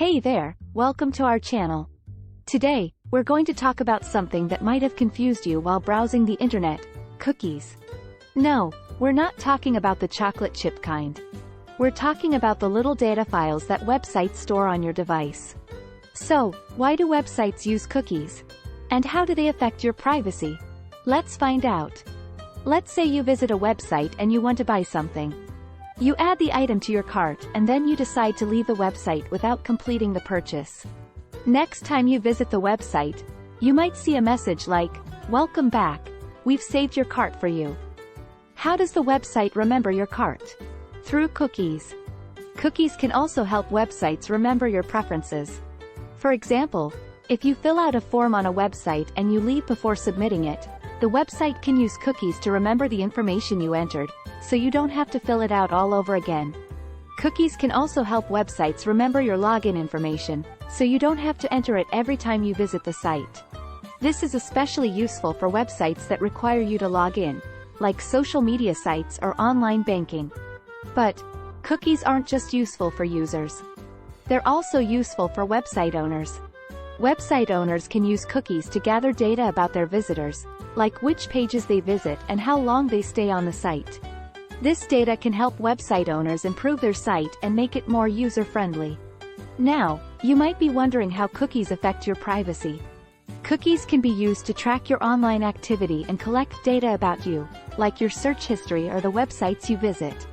Hey there, welcome to our channel. Today, we're going to talk about something that might have confused you while browsing the internet: cookies. No, we're not talking about the chocolate chip kind. We're talking about the little data files that websites store on your device. So, why do websites use cookies? And how do they affect your privacy? Let's find out. Let's say you visit a website and you want to buy something. You add the item to your cart and then you decide to leave the website without completing the purchase. Next time you visit the website, you might see a message like, "Welcome back. We've saved your cart for you." How does the website remember your cart? Through cookies. Cookies can also help websites remember your preferences. For example, if you fill out a form on a website and you leave before submitting it, the website can use cookies to remember the information you entered, so you don't have to fill it out all over again. Cookies can also help websites remember your login information, so you don't have to enter it every time you visit the site. This is especially useful for websites that require you to log in, like social media sites or online banking. But cookies aren't just useful for users. They're also useful for website owners. Website owners can use cookies to gather data about their visitors, like which pages they visit and how long they stay on the site. This data can help website owners improve their site and make it more user-friendly. Now, you might be wondering how cookies affect your privacy. Cookies can be used to track your online activity and collect data about you, like your search history or the websites you visit.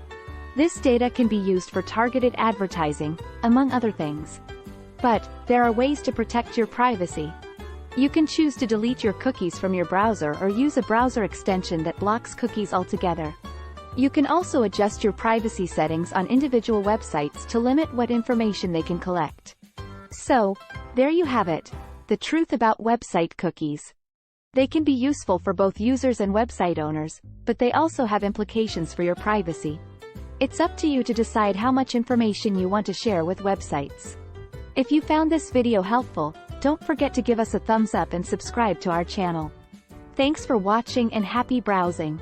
This data can be used for targeted advertising, among other things. But there are ways to protect your privacy. You can choose to delete your cookies from your browser or use a browser extension that blocks cookies altogether. You can also adjust your privacy settings on individual websites to limit what information they can collect. So, there you have it, the truth about website cookies. They can be useful for both users and website owners, but they also have implications for your privacy. It's up to you to decide how much information you want to share with websites. If you found this video helpful, don't forget to give us a thumbs up and subscribe to our channel. Thanks for watching and happy browsing.